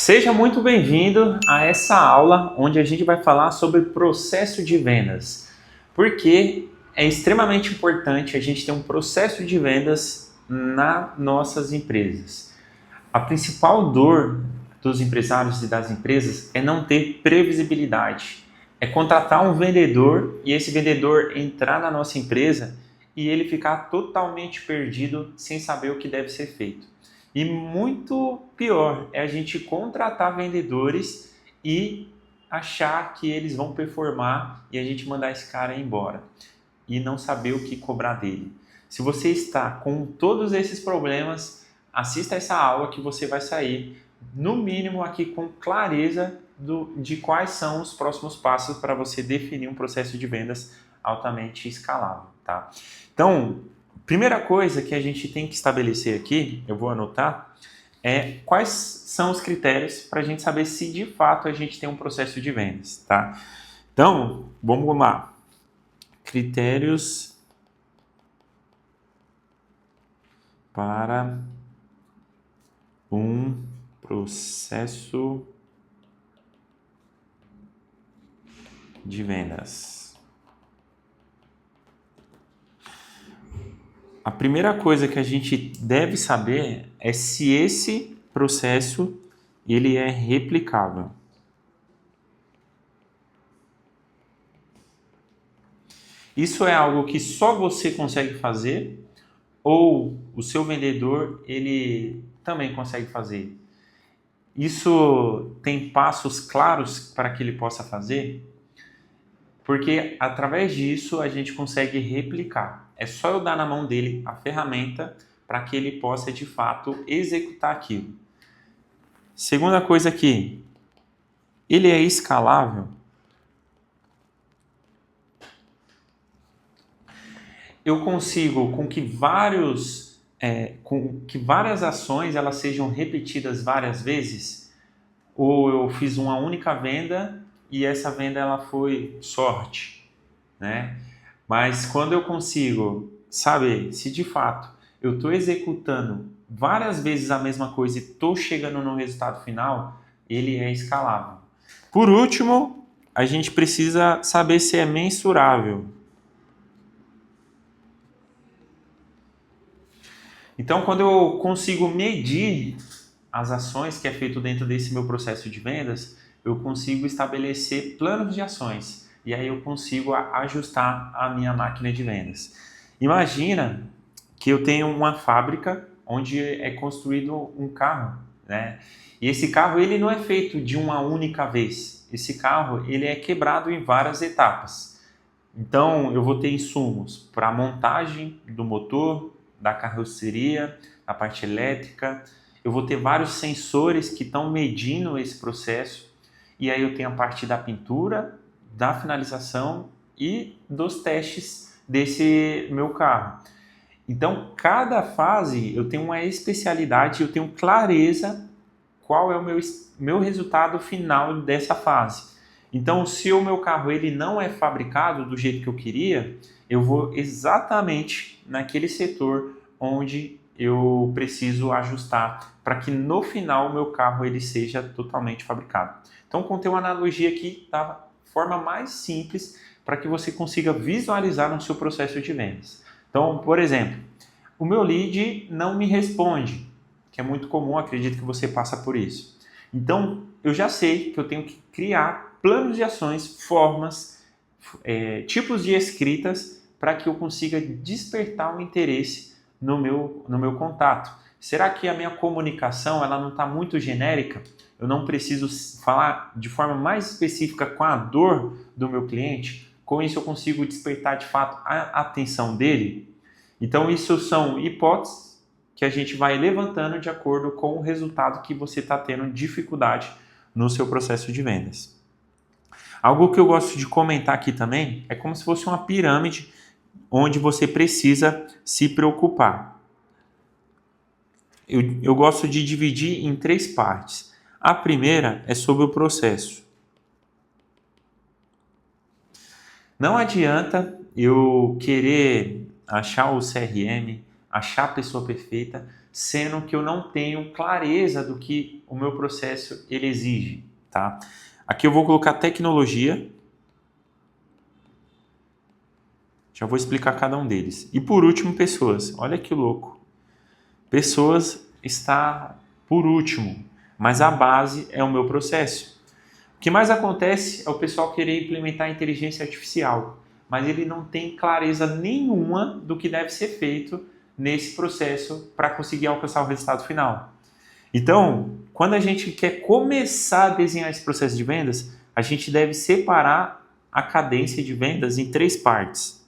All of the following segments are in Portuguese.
Seja muito bem-vindo a essa aula onde a gente vai falar sobre processo de vendas. Porque é extremamente importante a gente ter um processo de vendas nas nossas empresas. A principal dor dos empresários e das empresas é não ter previsibilidade. É contratar um vendedor e esse vendedor entrar na nossa empresa e ele ficar totalmente perdido sem saber o que deve ser feito. E muito pior é a gente contratar vendedores e achar que eles vão performar e a gente mandar esse cara embora e não saber o que cobrar dele. Se você está com todos esses problemas, assista essa aula que você vai sair, no mínimo aqui com clareza de quais são os próximos passos para você definir um processo de vendas altamente escalável, tá? Então, primeira coisa que a gente tem que estabelecer aqui, eu vou anotar, é quais são os critérios para a gente saber se de fato a gente tem um processo de vendas, tá? Então, vamos lá. Critérios para um processo de vendas. A primeira coisa que a gente deve saber é se esse processo ele é replicável. Isso é algo que só você consegue fazer ou o seu vendedor ele também consegue fazer? Isso tem passos claros para que ele possa fazer? Porque através disso a gente consegue replicar. É só eu dar na mão dele a ferramenta para que ele possa de fato executar aquilo. Segunda coisa aqui, ele é escalável? Eu consigo com que várias ações elas sejam repetidas várias vezes? Ou eu fiz uma única venda e essa venda ela foi sorte, né? Mas quando eu consigo saber se de fato eu estou executando várias vezes a mesma coisa e estou chegando no resultado final, ele é escalável. Por último, a gente precisa saber se é mensurável. Então, quando eu consigo medir as ações que é feito dentro desse meu processo de vendas, eu consigo estabelecer planos de ações e aí eu consigo ajustar a minha máquina de vendas. Imagina que eu tenho uma fábrica onde é construído um carro, né? E esse carro ele não é feito de uma única vez. Esse carro ele é quebrado em várias etapas. Então eu vou ter insumos para a montagem do motor, da carroceria, da parte elétrica. Eu vou ter vários sensores que estão medindo esse processo. E aí eu tenho a parte da pintura, da finalização e dos testes desse meu carro. Então, cada fase eu tenho uma especialidade, eu tenho clareza qual é o meu resultado final dessa fase. Então, se o meu carro ele não é fabricado do jeito que eu queria, eu vou exatamente naquele setor onde eu preciso ajustar para que no final o meu carro ele seja totalmente fabricado. Então, contei uma analogia aqui da forma mais simples para que você consiga visualizar no seu processo de vendas. Então, por exemplo, o meu lead não me responde, que é muito comum, acredito que você passa por isso. Então, eu já sei que eu tenho que criar planos de ações, formas, tipos de escritas para que eu consiga despertar o interesse no meu contato. Será que a minha comunicação ela não está muito genérica? Eu não preciso falar de forma mais específica com a dor do meu cliente? Com isso eu consigo despertar de fato a atenção dele? Então isso são hipóteses que a gente vai levantando de acordo com o resultado que você está tendo dificuldade no seu processo de vendas. Algo que eu gosto de comentar aqui também é como se fosse uma pirâmide onde você precisa se preocupar. Eu gosto de dividir em 3 partes. A primeira é sobre o processo. Não adianta eu querer achar o CRM, achar a pessoa perfeita, sendo que eu não tenho clareza do que o meu processo ele exige, tá? Aqui eu vou colocar tecnologia. Já vou explicar cada um deles. E por último, pessoas. Olha que louco. Pessoas está por último, mas a base é o meu processo. O que mais acontece é o pessoal querer implementar a inteligência artificial, mas ele não tem clareza nenhuma do que deve ser feito nesse processo para conseguir alcançar o resultado final. Então, quando a gente quer começar a desenhar esse processo de vendas, a gente deve separar a cadência de vendas em 3 partes.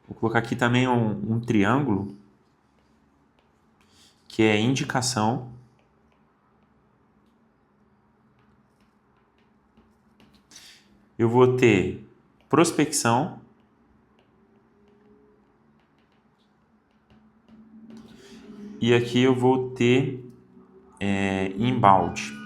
Vou colocar aqui também um triângulo, que é indicação, eu vou ter prospecção e aqui eu vou ter inbound.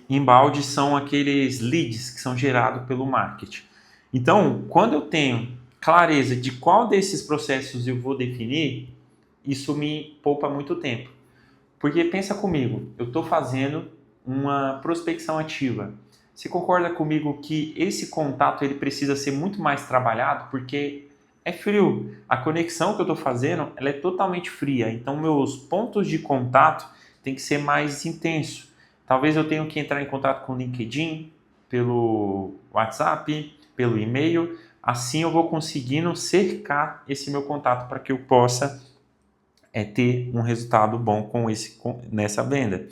Inbound são aqueles leads que são gerados pelo marketing. Então, quando eu tenho clareza de qual desses processos eu vou definir, isso me poupa muito tempo. Porque pensa comigo, eu estou fazendo uma prospecção ativa. Você concorda comigo que esse contato ele precisa ser muito mais trabalhado porque é frio? A conexão que eu estou fazendo ela é totalmente fria. Então, meus pontos de contato têm que ser mais intensos. Talvez eu tenha que entrar em contato com o LinkedIn, pelo WhatsApp, pelo e-mail. Assim eu vou conseguindo cercar esse meu contato para que eu possa ter um resultado bom nessa venda.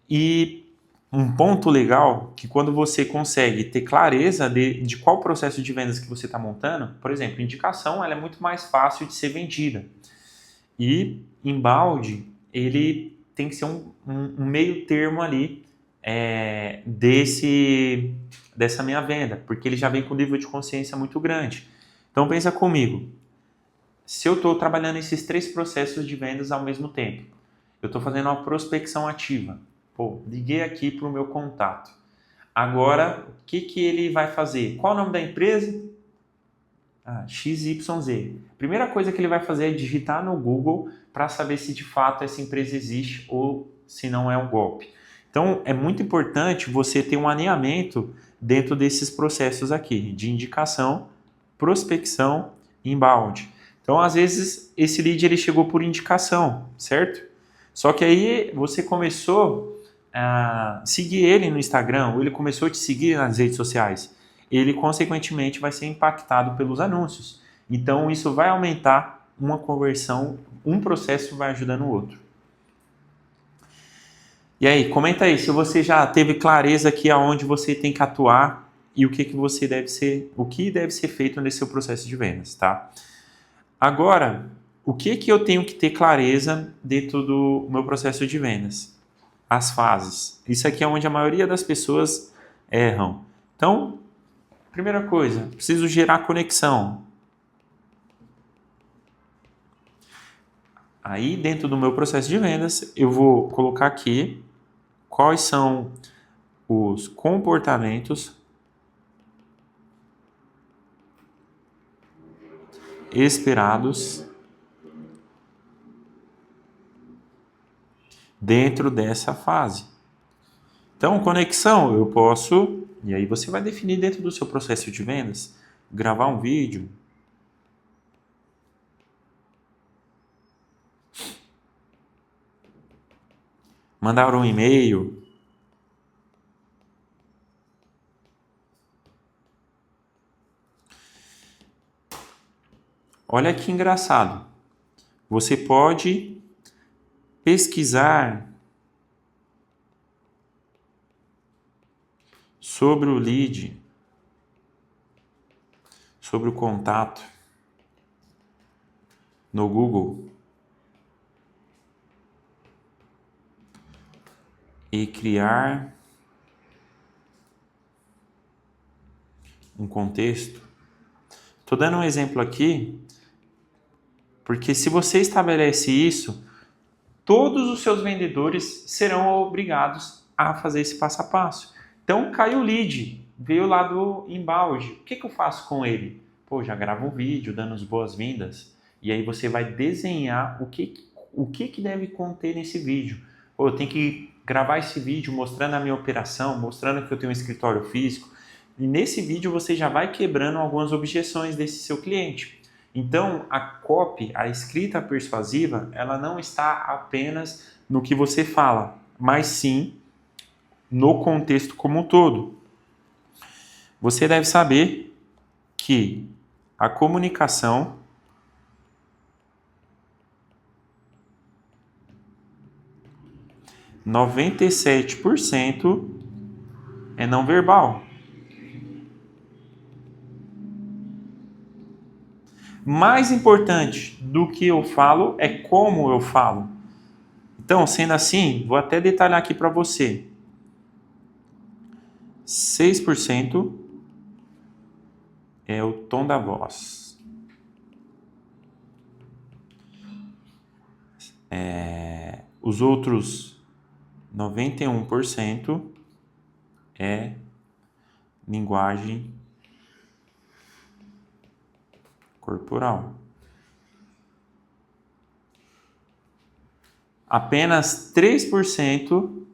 E um ponto legal que quando você consegue ter clareza de qual processo de vendas que você está montando, por exemplo, indicação ela é muito mais fácil de ser vendida. E inbound, ele tem que ser um meio termo ali dessa minha venda, porque ele já vem com um nível de consciência muito grande. Então pensa comigo, se eu estou trabalhando esses 3 processos de vendas ao mesmo tempo, eu estou fazendo uma prospecção ativa, liguei aqui para o meu contato, agora o que ele vai fazer? Qual o nome da empresa? XYZ. Primeira coisa que ele vai fazer é digitar no Google para saber se de fato essa empresa existe ou se não é um golpe. Então, é muito importante você ter um alinhamento dentro desses processos aqui, de indicação, prospecção e inbound. Então, às vezes, esse lead ele chegou por indicação, certo? Só que aí você começou a seguir ele no Instagram, ou ele começou a te seguir nas redes sociais. Ele, consequentemente, vai ser impactado pelos anúncios. Então, isso vai aumentar uma conversão, um processo vai ajudando o outro. E aí, comenta aí se você já teve clareza aqui aonde você tem que atuar e o que deve ser feito nesse seu processo de vendas, tá? Agora, o que eu tenho que ter clareza dentro do meu processo de vendas? As fases. Isso aqui é onde a maioria das pessoas erram. Então, primeira coisa, preciso gerar conexão. Aí, dentro do meu processo de vendas, eu vou colocar aqui quais são os comportamentos esperados dentro dessa fase. Então, conexão, eu posso, e aí você vai definir dentro do seu processo de vendas, gravar um vídeo, mandar um e-mail, olha que engraçado. Você pode pesquisar sobre o lead, sobre o contato no Google e criar um contexto. Estou dando um exemplo aqui, porque se você estabelece isso, todos os seus vendedores serão obrigados a fazer esse passo a passo. Então, caiu o lead, veio lá do inbound. O que eu faço com ele? Já gravo um vídeo dando as boas-vindas. E aí você vai desenhar o que deve conter nesse vídeo. Ou eu tenho que gravar esse vídeo mostrando a minha operação, mostrando que eu tenho um escritório físico. E nesse vídeo você já vai quebrando algumas objeções desse seu cliente. Então, a copy, a escrita persuasiva, ela não está apenas no que você fala, mas sim no contexto como um todo. Você deve saber que a comunicação – 97% é não verbal. Mais importante do que eu falo é como eu falo. Então, sendo assim, vou até detalhar aqui para você. 6% é o tom da voz. Os outros 91% é linguagem corporal. Apenas 3%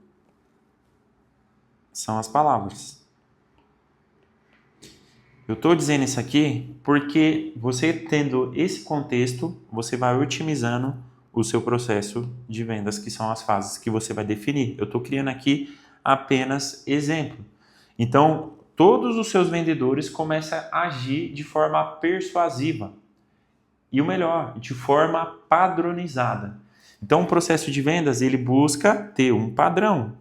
são as palavras. Eu estou dizendo isso aqui porque você tendo esse contexto, você vai otimizando o seu processo de vendas, que são as fases que você vai definir. Eu estou criando aqui apenas exemplo. Então, todos os seus vendedores começam a agir de forma persuasiva. E o melhor, de forma padronizada. Então, o processo de vendas, ele busca ter um padrão.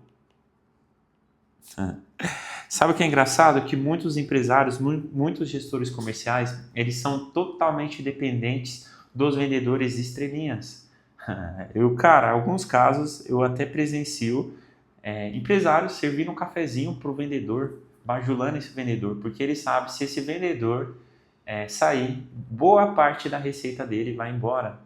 Sabe o que é engraçado? Que muitos empresários, muitos gestores comerciais, eles são totalmente dependentes dos vendedores estrelinhas. Alguns casos, eu até presencio empresários servindo um cafezinho para o vendedor, bajulando esse vendedor, porque ele sabe se esse vendedor sair, boa parte da receita dele vai embora.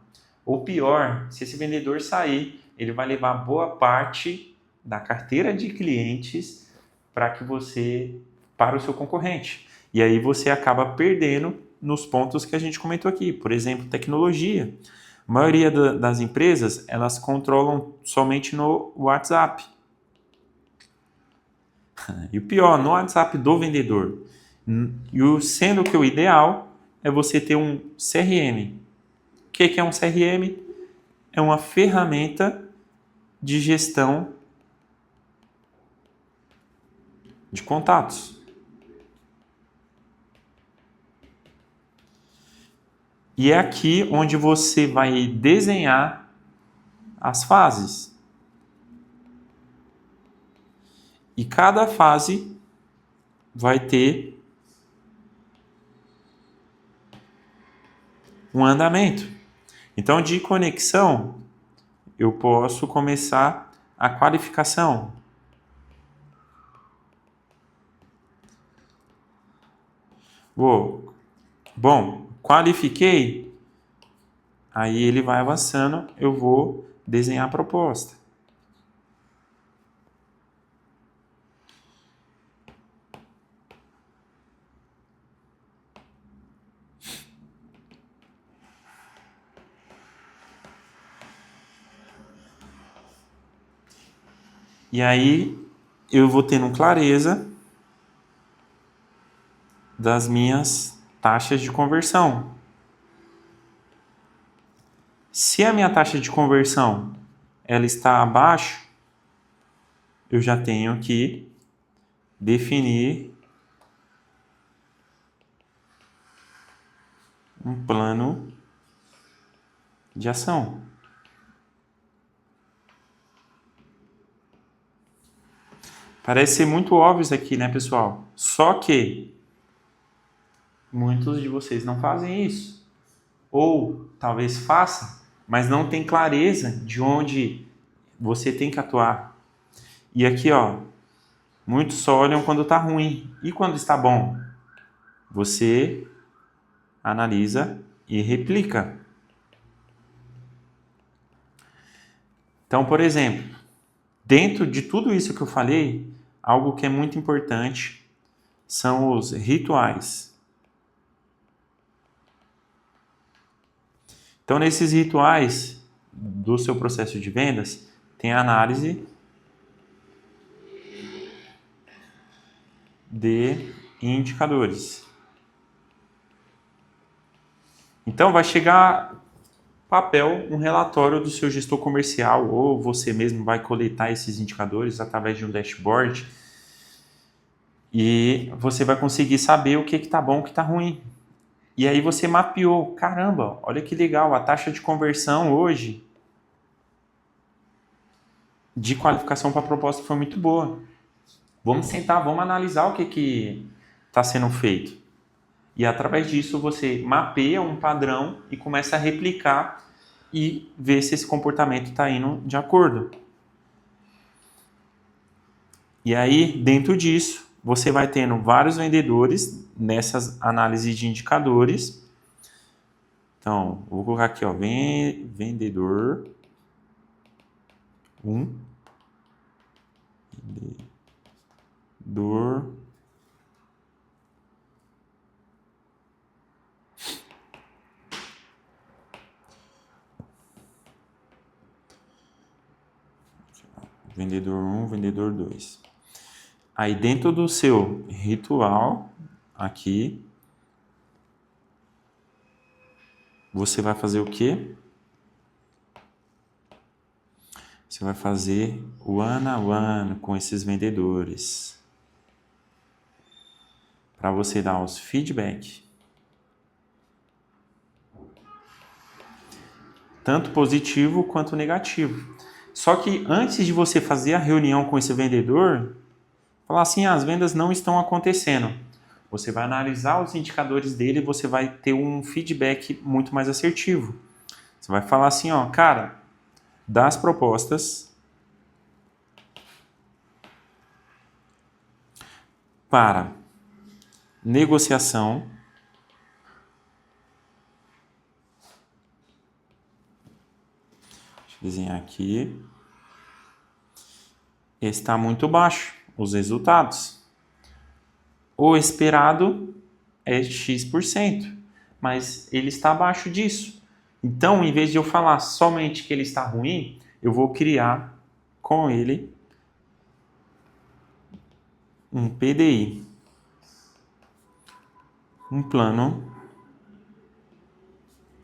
Ou pior, se esse vendedor sair, ele vai levar boa parte da carteira de clientes para o seu concorrente. E aí você acaba perdendo nos pontos que a gente comentou aqui. Por exemplo, tecnologia. A maioria das empresas, elas controlam somente no WhatsApp. E o pior, no WhatsApp do vendedor. Sendo que o ideal é você ter um CRM. O que é um CRM? É uma ferramenta de gestão de contatos. E é aqui onde você vai desenhar as fases. E cada fase vai ter um andamento. Então, de conexão, eu posso começar a qualificação. Bom, qualifiquei, aí ele vai avançando, eu vou desenhar a proposta. E aí eu vou tendo clareza das minhas taxas de conversão. Se a minha taxa de conversão ela está abaixo, eu já tenho que definir um plano de ação. Parece ser muito óbvio isso aqui, né, pessoal? Só que muitos de vocês não fazem isso. Ou talvez façam, mas não tem clareza de onde você tem que atuar. E aqui, muitos só olham quando está ruim. E quando está bom? Você analisa e replica. Então, por exemplo, dentro de tudo isso que eu falei, algo que é muito importante são os rituais. Então, nesses rituais do seu processo de vendas, tem a análise de indicadores. Então, vai chegar papel, um relatório do seu gestor comercial, ou você mesmo vai coletar esses indicadores através de um dashboard e você vai conseguir saber o que está bom, o que está ruim. E aí você mapeou, caramba, olha que legal, a taxa de conversão hoje de qualificação para proposta foi muito boa. Vamos sentar, vamos analisar o que está sendo feito. E através disso você mapeia um padrão e começa a replicar e ver se esse comportamento está indo de acordo. E aí, dentro disso, você vai tendo vários vendedores nessas análises de indicadores. Então, vou colocar aqui, ó, vendedor 1, vendedor vendedor 1, vendedor 2. Aí dentro do seu ritual, aqui, você vai fazer o quê? Você vai fazer one-on-one com esses vendedores. Para você dar os feedback. Tanto positivo quanto negativo. Só que antes de você fazer a reunião com esse vendedor, falar assim, as vendas não estão acontecendo. Você vai analisar os indicadores dele e você vai ter um feedback muito mais assertivo. Você vai falar assim, ó, cara, das propostas para negociação, deixa eu desenhar aqui, está muito baixo os resultados. O esperado é X%, mas ele está abaixo disso. Então, em vez de eu falar somente que ele está ruim, eu vou criar com ele um PDI, um plano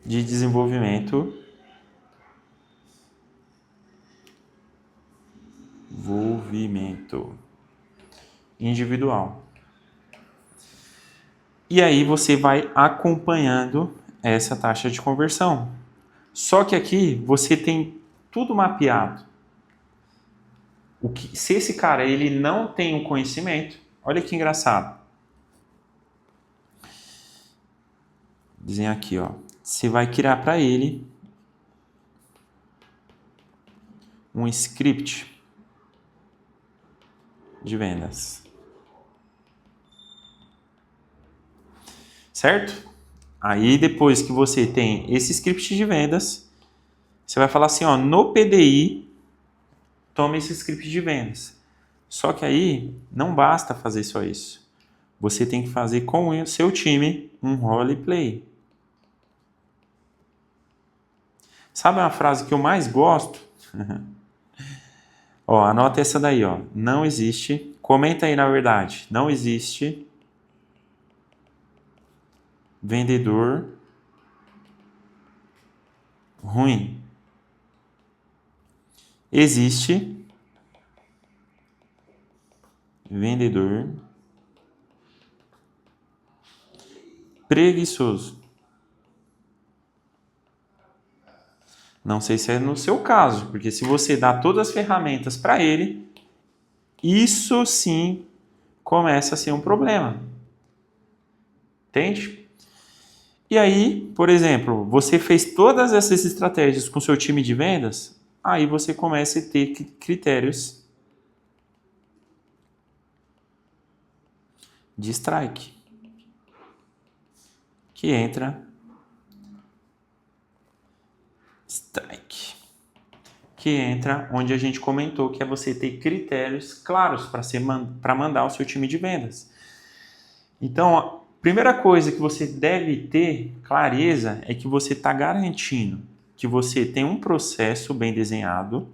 de desenvolvimento individual. E aí você vai acompanhando essa taxa de conversão. Só que aqui você tem tudo mapeado. Se esse cara ele não tem o conhecimento, olha que engraçado. Desenhar aqui, ó. Você vai criar para ele um script de vendas. Certo? Aí depois que você tem esse script de vendas, você vai falar assim, ó, no PDI, tome esse script de vendas. Só que aí não basta fazer só isso. Você tem que fazer com o seu time um roleplay. Sabe uma frase que eu mais gosto? Ó, anota essa daí, ó. Não existe. Comenta aí na verdade. Não existe vendedor ruim. Existe vendedor preguiçoso. Não sei se é no seu caso, porque se você dá todas as ferramentas para ele, isso sim começa a ser um problema. Entende? E aí, por exemplo, você fez todas essas estratégias com seu time de vendas, aí você começa a ter critérios de strike, que entra onde a gente comentou que é você ter critérios claros para mandar o seu time de vendas. Então, Primeira coisa que você deve ter clareza é que você está garantindo que você tem um processo bem desenhado.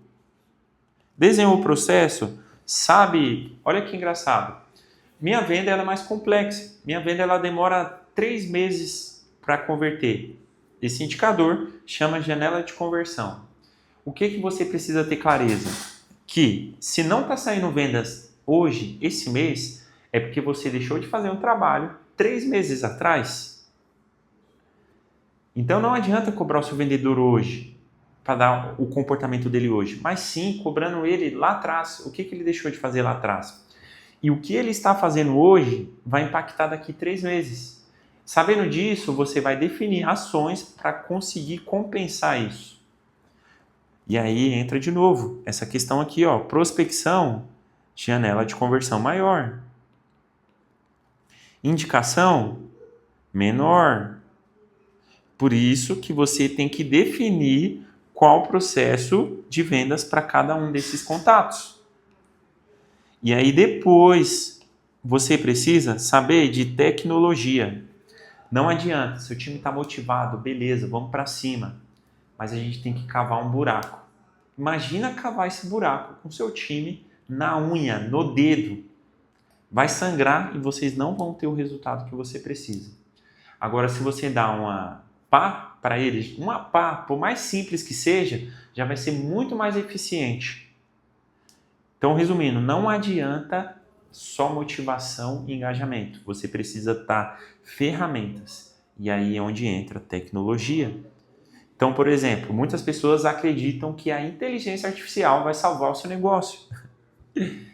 Desenhou o processo, sabe? Olha que engraçado. Minha venda ela é mais complexa. Minha venda ela demora 3 meses para converter. Esse indicador chama janela de conversão. O que você precisa ter clareza? Que se não está saindo vendas hoje, esse mês, é porque você deixou de fazer um trabalho 3 meses atrás. Então não adianta cobrar o seu vendedor hoje, para dar o comportamento dele hoje, mas sim cobrando ele lá atrás. O que ele deixou de fazer lá atrás? E o que ele está fazendo hoje vai impactar daqui 3 meses. Sabendo disso, você vai definir ações para conseguir compensar isso. E aí entra de novo essa questão aqui, ó, prospecção, janela de conversão maior. Indicação menor. Por isso que você tem que definir qual o processo de vendas para cada um desses contatos. E aí depois você precisa saber de tecnologia. Não adianta, seu time está motivado, beleza, vamos para cima. Mas a gente tem que cavar um buraco. Imagina cavar esse buraco com seu time na unha, no dedo. Vai sangrar e vocês não vão ter o resultado que você precisa. Agora, se você dá uma pá para eles, uma pá, por mais simples que seja, já vai ser muito mais eficiente. Então, resumindo, não adianta só motivação e engajamento. Você precisa dar ferramentas. E aí é onde entra a tecnologia. Então, por exemplo, muitas pessoas acreditam que a inteligência artificial vai salvar o seu negócio.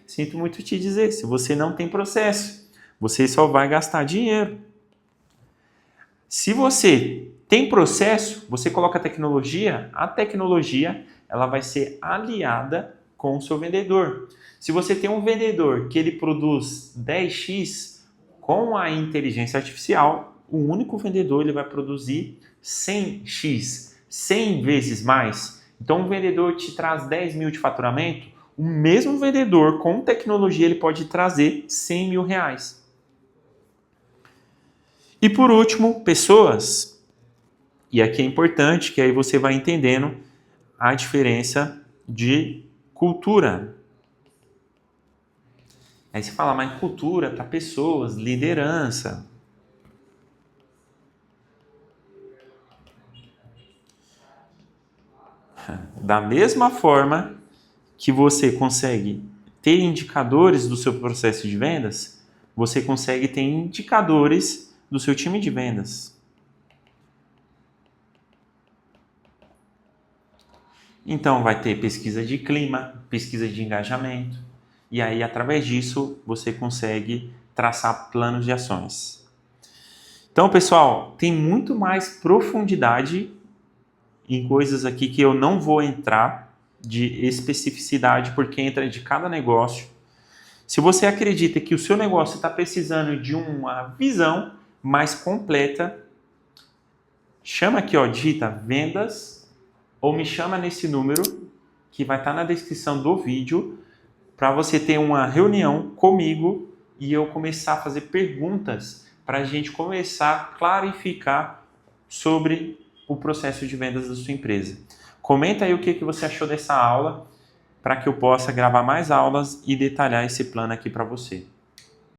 Sinto muito te dizer, se você não tem processo, você só vai gastar dinheiro. Se você tem processo, você coloca a tecnologia ela vai ser aliada com o seu vendedor. Se você tem um vendedor que ele produz 10x, com a inteligência artificial, o único vendedor ele vai produzir 100x, 100 vezes mais. Então, um vendedor te traz 10 mil de faturamento, o mesmo vendedor com tecnologia ele pode trazer 100 mil reais. E por último, pessoas. E aqui é importante que aí você vai entendendo a diferença de cultura. Aí você fala, mas cultura para pessoas, liderança. Da mesma forma que você consegue ter indicadores do seu processo de vendas, você consegue ter indicadores do seu time de vendas. Então vai ter pesquisa de clima, pesquisa de engajamento, e aí através disso você consegue traçar planos de ações. Então, pessoal, tem muito mais profundidade em coisas aqui que eu não vou entrar de especificidade, porque entra de cada negócio. Se você acredita que o seu negócio está precisando de uma visão mais completa, chama aqui, ó, digita vendas, ou me chama nesse número que vai estar na descrição do vídeo para você ter uma reunião comigo e eu começar a fazer perguntas para a gente começar a clarificar sobre o processo de vendas da sua empresa. Comenta aí o que você achou dessa aula para que eu possa gravar mais aulas e detalhar esse plano aqui para você.